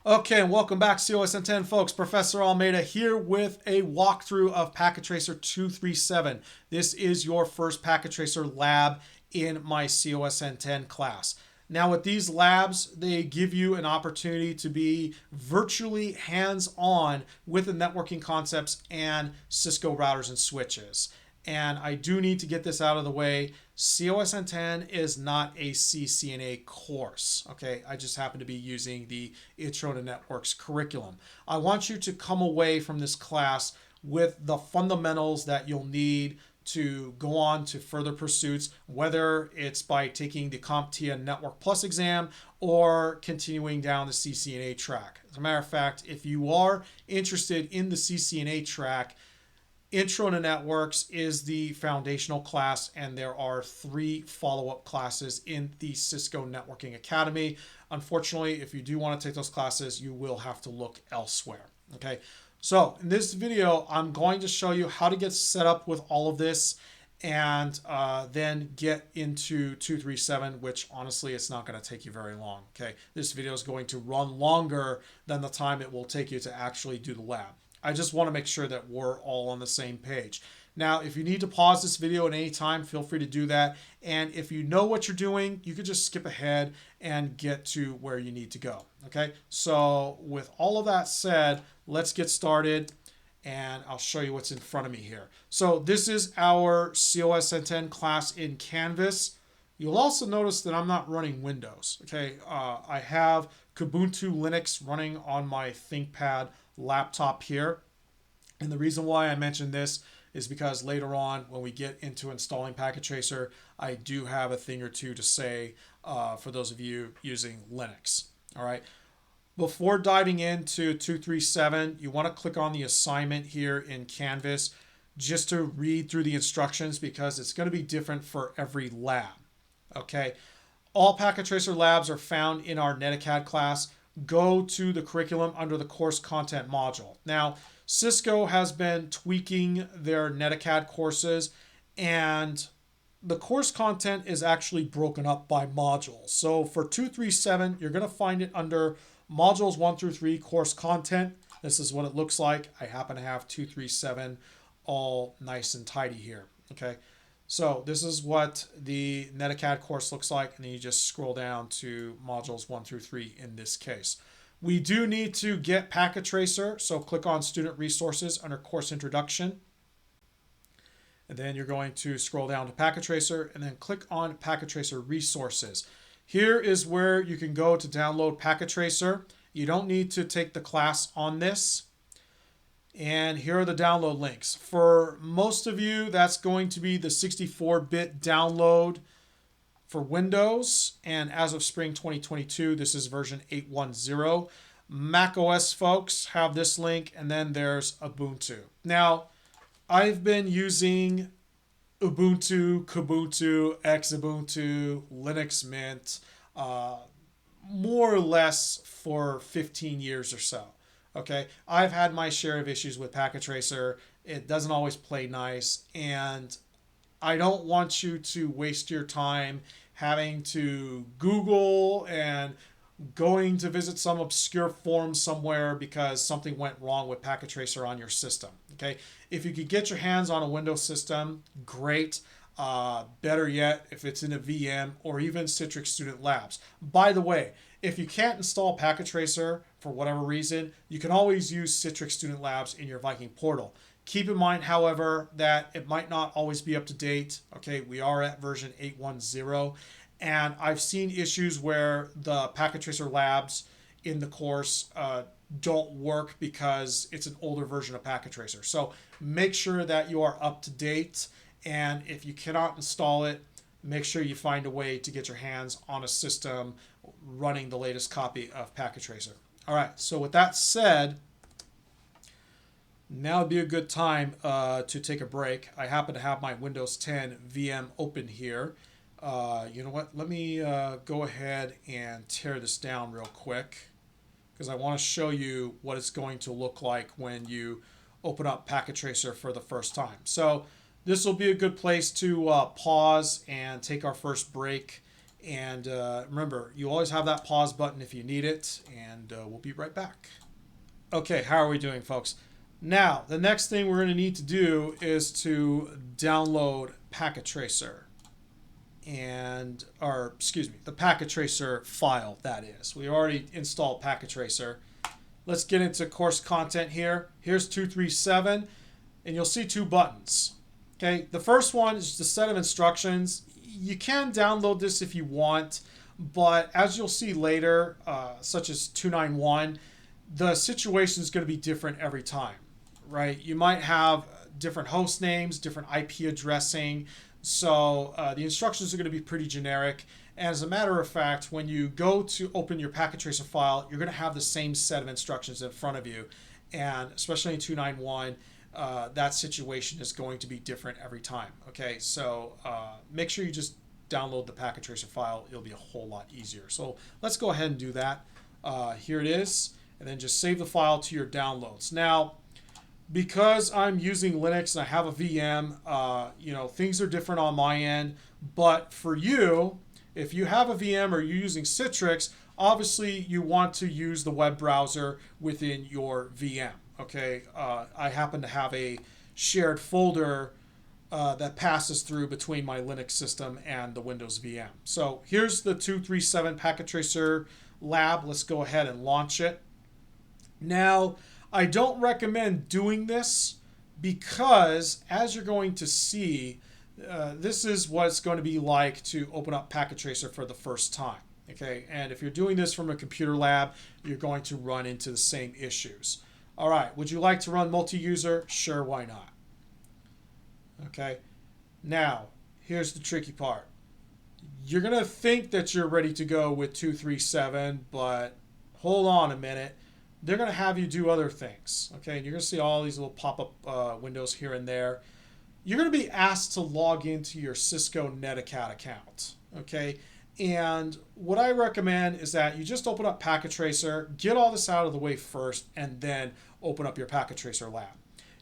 Okay, and welcome back, COSN 10 folks. Professor Almeida here with a walkthrough of Packet Tracer 237. This is your first Packet Tracer lab in my COSN 10 class. Now with these labs, they give you an opportunity to be virtually hands-on with the networking concepts and Cisco routers and switches. And I do need to get this out of the way. COSN 10 is not a CCNA course, okay? I just happen to be using the Intro to Networks curriculum. I want you to come away from this class with the fundamentals that you'll need to go on to further pursuits, whether it's by taking the CompTIA Network Plus exam or continuing down the CCNA track. As a matter of fact, if you are interested in the CCNA track, Intro to Networks is the foundational class, and there are 3 follow-up classes in the Cisco Networking Academy. Unfortunately, if you do want to take those classes, you will have to look elsewhere. Okay, so in this video, I'm going to show you how to get set up with all of this and then get into 237, which honestly, it's not going to take you very long. Okay, this video is going to run longer than the time it will take you to actually do the lab. I just want to make sure that we're all on the same page. Now, if you need to pause this video at any time, feel free to do that. And if you know what you're doing, you could just skip ahead and get to where you need to go. Okay, so with all of that said, let's get started and I'll show you what's in front of me here. So this is our COSN 10 class in Canvas. You'll also notice that I'm not running Windows. Okay, I have Kubuntu Linux running on my ThinkPad laptop here. And the reason why I mentioned this is because later on when we get into installing Packet Tracer, I do have a thing or two to say for those of you using Linux. All right. Before diving into 237, you want to click on the assignment here in Canvas just to read through the instructions because it's going to be different for every lab. Okay. All Packet Tracer labs are found in our NetAcad class. Go to the curriculum under the course content module. Now, Cisco has been tweaking their NetAcad courses, and the course content is actually broken up by modules. So for 237, you're going to find it under modules 1 through 3 course content. This is what it looks like. I happen to have 237 all nice and tidy here. Okay. So this is what the NetAcad course looks like, and then you just scroll down to modules 1 through 3 in this case. We do need to get Packet Tracer, so click on Student Resources under Course Introduction. And then you're going to scroll down to Packet Tracer and then click on Packet Tracer Resources. Here is where you can go to download Packet Tracer. You don't need to take the class on this. And here are the download links. For most of you, that's going to be the 64-bit download for Windows. And as of spring 2022, this is version 8.10. Mac OS folks have this link, and then there's Ubuntu. Now, I've been using Ubuntu, Kubuntu, Xubuntu, Linux Mint, more or less for 15 years or so. Okay, I've had my share of issues with Packet Tracer. It doesn't always play nice, and I don't want you to waste your time having to Google and going to visit some obscure forum somewhere because something went wrong with Packet Tracer on your system. Okay, if you could get your hands on a Windows system, great. Better yet, if it's in a VM or even Citrix Student Labs. By the way, if you can't install Packet Tracer for whatever reason, you can always use Citrix Student Labs in your Viking portal. Keep in mind, however, that it might not always be up to date. Okay, we are at version 8.10, and I've seen issues where the Packet Tracer labs in the course don't work because it's an older version of Packet Tracer. So make sure that you are up to date. And if you cannot install it, make sure you find a way to get your hands on a system running the latest copy of Packet Tracer. All right, so with that said, now would be a good time to take a break. I happen to have my Windows 10 VM open here. You know what? Let me go ahead and tear this down real quick because I want to show you what it's going to look like when you open up Packet Tracer for the first time. So this will be a good place to pause and take our first break And remember, you always have that pause button if you need it, and we'll be right back. Okay, how are we doing, folks? Now, the next thing we're going to need to do is to download Packet Tracer. The Packet Tracer file, that is. We already installed Packet Tracer. Let's get into course content here. Here's 237, and you'll see two buttons. Okay, the first one is the set of instructions. You can download this if you want, but as you'll see later, such as 291, the situation is going to be different every time, right? You might have different host names, different IP addressing, so the instructions are going to be pretty generic. And as a matter of fact, when you go to open your Packet Tracer file, you're going to have the same set of instructions in front of you. And especially in 291, that situation is going to be different every time. Okay, so make sure you just download the Packet Tracer file. It'll be a whole lot easier. So let's go ahead and do that. Here it is. And then just save the file to your downloads. Now, because I'm using Linux and I have a VM, things are different on my end. But for you, if you have a VM or you're using Citrix, obviously you want to use the web browser within your VM. Okay, I happen to have a shared folder that passes through between my Linux system and the Windows VM. So here's the 237 Packet Tracer lab. Let's go ahead and launch it. Now, I don't recommend doing this because, as you're going to see, this is what it's going to be like to open up Packet Tracer for the first time. Okay, and if you're doing this from a computer lab, you're going to run into the same issues. All right, would you like to run multi-user? Sure, why not? Okay, now, here's the tricky part. You're going to think that you're ready to go with 237, but hold on a minute. They're going to have you do other things. Okay, and you're going to see all these little pop-up windows here and there. You're going to be asked to log into your Cisco NetAccount account. Okay, and what I recommend is that you just open up Packet Tracer, get all this out of the way first, and then open up your Packet Tracer lab.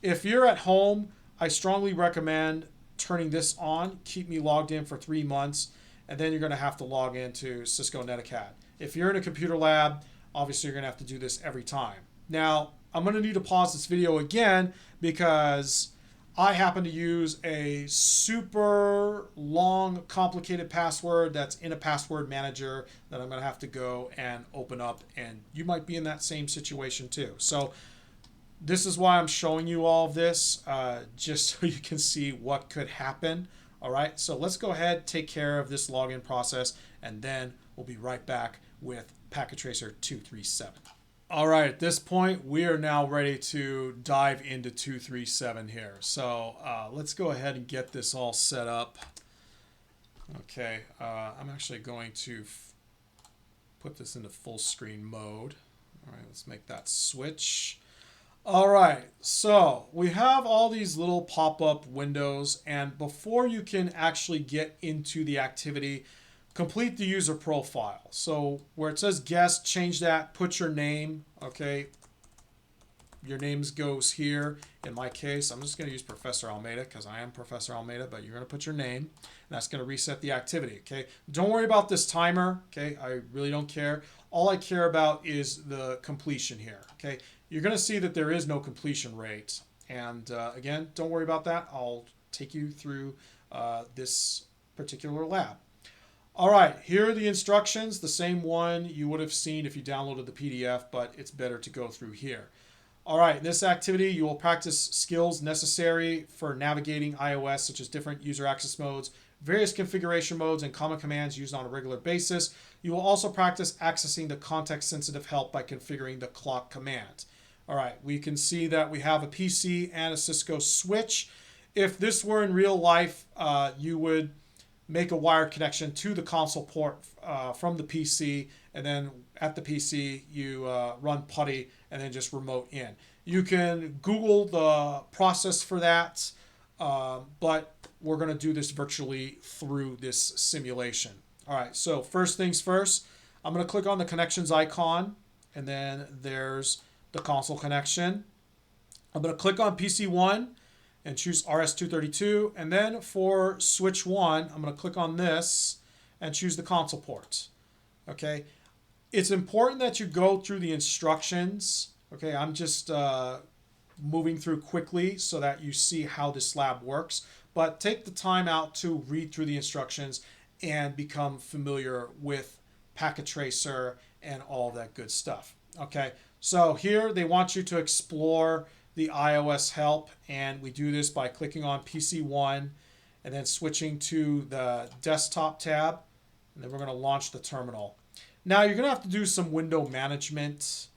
If you're at home, I strongly recommend turning this on. Keep me logged in for 3 months, and then you're going to have to log into Cisco NetAccount. If you're in a computer lab, obviously you're going to have to do this every time. Now, I'm going to need to pause this video again because I happen to use a super long, complicated password that's in a password manager that I'm going to have to go and open up, and you might be in that same situation too. So this is why I'm showing you all of this, just so you can see what could happen. All right, so let's go ahead, take care of this login process, and then we'll be right back with Packet Tracer 237. All right, at this point, we are now ready to dive into 237 here. So let's go ahead and get this all set up. Okay, I'm actually going to put this into full screen mode. All right, let's make that switch. All right, so we have all these little pop-up windows, and before you can actually get into the activity, complete the user profile. So where it says guest, change that, put your name, okay? Your name goes here. In my case, I'm just going to use Professor Almeida because I am Professor Almeida, but you're going to put your name, and that's going to reset the activity, okay? Don't worry about this timer, okay? I really don't care. All I care about is the completion here, okay? You're going to see that there is no completion rate. And again, don't worry about that. I'll take you through this particular lab. All right, here are the instructions, the same one you would have seen if you downloaded the PDF, but it's better to go through here. All right, in this activity, you will practice skills necessary for navigating iOS, such as different user access modes, various configuration modes, and common commands used on a regular basis. You will also practice accessing the context-sensitive help by configuring the clock command. All right, we can see that we have a PC and a Cisco switch. If this were in real life, you would make a wired connection to the console port from the PC, and then at the PC you run PuTTY and then just remote in. You can Google the process for that, but we're going to do this virtually through this simulation. All right, so first things first, I'm going to click on the connections icon, and then there's the console connection. I'm going to click on PC1 and choose RS-232, and then for switch 1, I'm going to click on this, and choose the console port. Okay, it's important that you go through the instructions. Okay, I'm just moving through quickly so that you see how this lab works, but take the time out to read through the instructions and become familiar with Packet Tracer and all that good stuff. Okay, so here they want you to explore the iOS help, and we do this by clicking on PC1 and then switching to the desktop tab, and then we're going to launch the terminal. Now you're going to have to do some window management,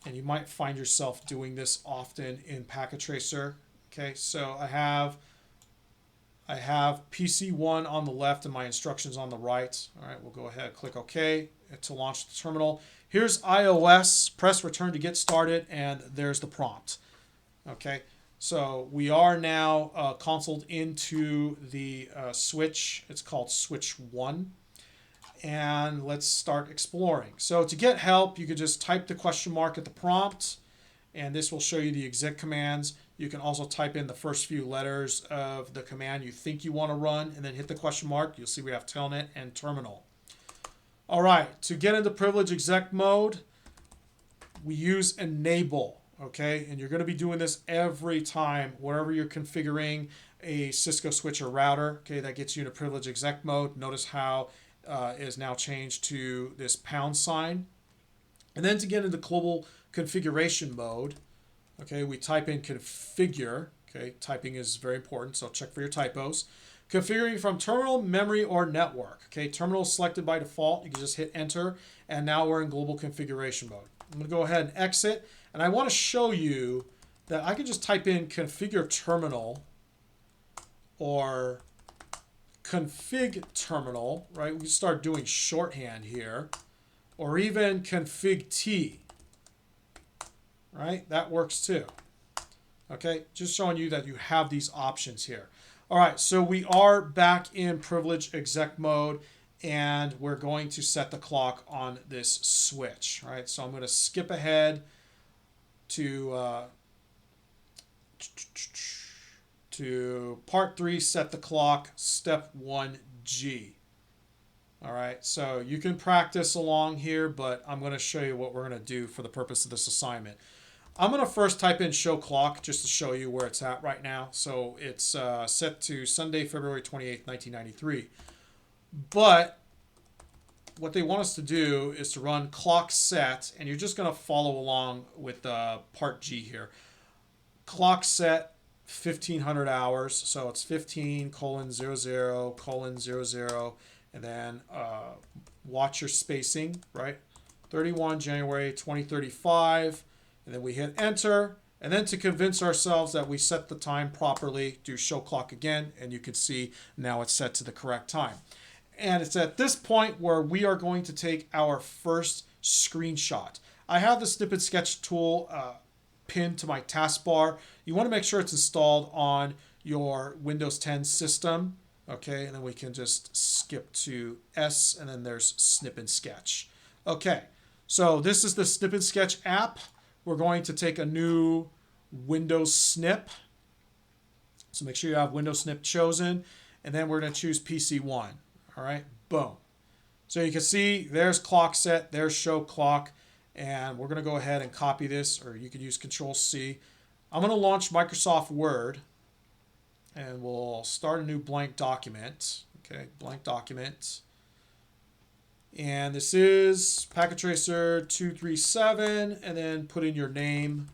and you might find yourself doing this often in Packet Tracer. Okay, so I have PC1 on the left and my instructions on the right. All right, we'll go ahead and click OK to launch the terminal. Here's iOS, press return to get started, and there's the prompt. Okay, so we are now consoled into the switch. It's called switch 1. And let's start exploring. So to get help, you could just type the question mark at the prompt, and this will show you the exec commands. You can also type in the first few letters of the command you think you want to run, and then hit the question mark. You'll see we have telnet and terminal. All right, to get into privilege exec mode, we use enable, okay? And you're going to be doing this every time, wherever you're configuring a Cisco switch or router, okay, that gets you into privilege exec mode. Notice how is now changed to this pound sign. And then to get into global configuration mode, okay, we type in configure. Okay, typing is very important, so check for your typos. Configuring from terminal, memory, or network. Okay, terminal is selected by default. You can just hit enter, and now we're in global configuration mode. I'm going to go ahead and exit, and I want to show you that I can just type in configure terminal or config terminal, right? We can start doing shorthand here, or even config T, right? That works too. Okay, just showing you that you have these options here. All right, so we are back in privilege exec mode, and we're going to set the clock on this switch. All right, so I'm going to skip ahead to part 3, set the clock, step 1G. All right, so you can practice along here, but I'm going to show you what we're going to do for the purpose of this assignment. I'm going to first type in show clock just to show you where it's at right now. So it's set to Sunday, February 28th, 1993. But what they want us to do is to run clock set, and you're just going to follow along with part G here. Clock set 1500 hours, so it's 15:00:00, and then watch your spacing, right? 31 January 2035, and then we hit enter, and then to convince ourselves that we set the time properly, do show clock again, and you can see now it's set to the correct time. And it's at this point where we are going to take our first screenshot. I have the snippet sketch tool pinned to my taskbar. You want to make sure it's installed on your Windows 10 system. Okay, and then we can just skip to S, and then there's Snip and Sketch. Okay, so this is the Snip and Sketch app. We're going to take a new Windows Snip. So make sure you have Windows Snip chosen, and then we're going to choose PC1. All right, boom. So you can see there's clock set, there's show clock, and we're going to go ahead and copy this, or you can use Control-C. I'm going to launch Microsoft Word, and we'll start a new blank document. Okay, blank document. And this is Packet Tracer 237, and then put in your name,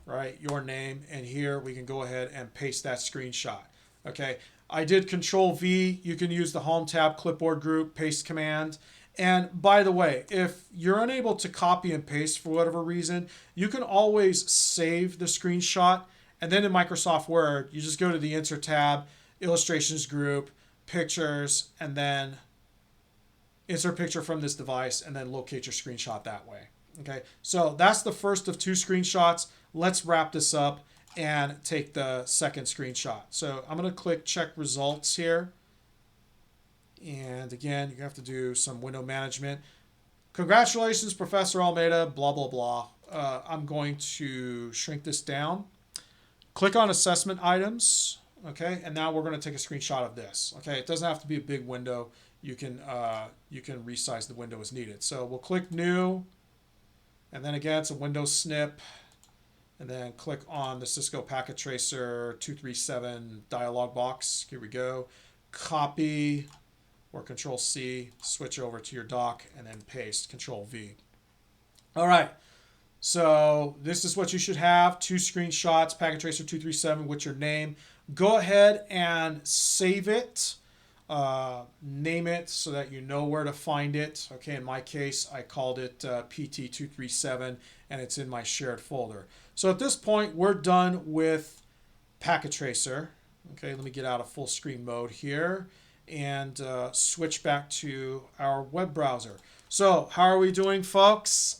right, your name, and here we can go ahead and paste that screenshot. Okay, I did Control-V. You can use the Home tab, clipboard group, paste command. And by the way, if you're unable to copy and paste for whatever reason, you can always save the screenshot. And then in Microsoft Word, you just go to the Insert tab, Illustrations group, Pictures, and then insert picture from this device, and then locate your screenshot that way. Okay, so that's the first of 2 screenshots. Let's wrap this up and take the second screenshot. So I'm going to click Check Results here. And again, you have to do some window management. Congratulations, Professor Almeida, blah, blah, blah. I'm going to shrink this down. Click on Assessment Items. Okay, and now we're going to take a screenshot of this. Okay, it doesn't have to be a big window. you can resize the window as needed. So we'll click New, and then again, it's a Windows snip, and then click on the Cisco Packet Tracer 237 dialog box. Here we go. Copy or Control C, switch over to your dock, and then paste, Control V. All right. So this is what you should have. 2 screenshots, Packet Tracer 237 with your name. Go ahead and save it. Name it so that you know where to find it. Okay, in my case, I called it PT237, and it's in my shared folder. So at this point, we're done with Packet Tracer. Okay, let me get out of full screen mode here and switch back to our web browser. So how are we doing, folks?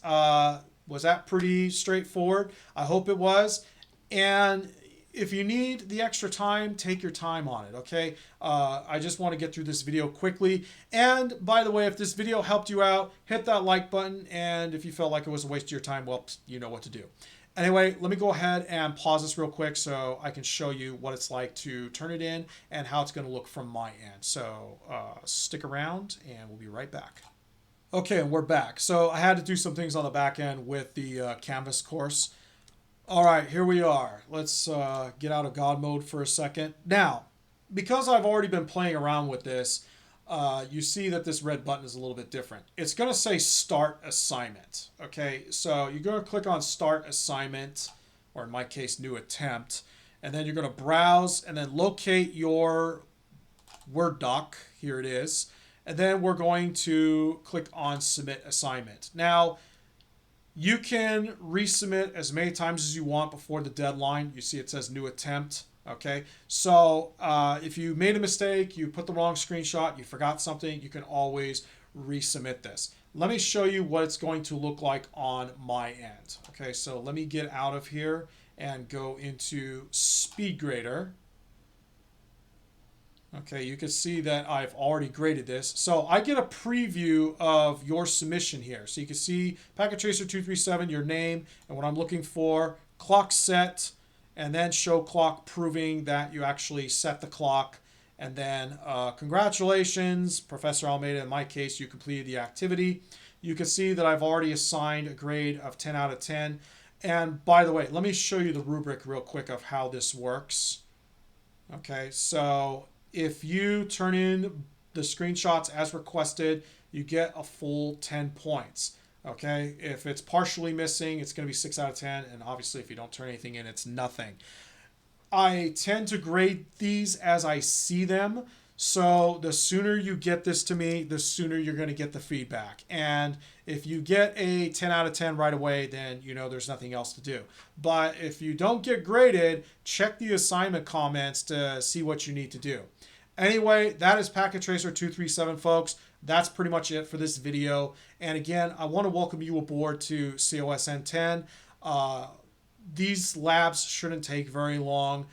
Was that pretty straightforward? I hope it was. And if you need the extra time, take your time on it, okay? I just want to get through this video quickly. And by the way, if this video helped you out, hit that like button. And if you felt like it was a waste of your time, well, you know what to do. Anyway, let me go ahead and pause this real quick so I can show you what it's like to turn it in and how it's going to look from my end. So stick around and we'll be right back. Okay, and we're back. So I had to do some things on the back end with the Canvas course. All right, here we are. Let's get out of God mode for a second. Now, because I've already been playing around with this, you see that this red button is a little bit different. It's going to say Start Assignment. Okay, so you're going to click on Start Assignment, or in my case, New Attempt, and then you're going to browse and then locate your Word doc. Here it is. And then we're going to click on Submit Assignment. Now, you can resubmit as many times as you want before the deadline. You see it says New Attempt. Okay, so if you made a mistake, you put the wrong screenshot, you forgot something, you can always resubmit this. Let me show you what it's going to look like on my end. Okay, so let me get out of here and go into SpeedGrader. Okay, you can see that I've already graded this. So I get a preview of your submission here. So you can see Packet Tracer 237, your name, and what I'm looking for, clock set, and then show clock proving that you actually set the clock. And then congratulations, Professor Almeida, in my case, you completed the activity. You can see that I've already assigned a grade of 10 out of 10. And by the way, let me show you the rubric real quick of how this works. Okay, so if you turn in the screenshots as requested, you get a full 10 points. Okay, if it's partially missing, it's going to be 6 out of 10. And obviously, if you don't turn anything in, it's nothing. I tend to grade these as I see them. So the sooner you get this to me, the sooner you're going to get the feedback. And if you get a 10 out of 10 right away, then you know there's nothing else to do. But if you don't get graded, check the assignment comments to see what you need to do. Anyway, that is Packet Tracer 237, folks. That's pretty much it for this video. And again, I want to welcome you aboard to COSN 10. These labs shouldn't take very long.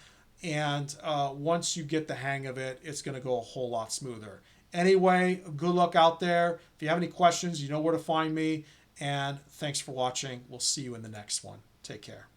And once you get the hang of it, it's going to go a whole lot smoother. Anyway, good luck out there. If you have any questions, you know where to find me. And thanks for watching. We'll see you in the next one. Take care.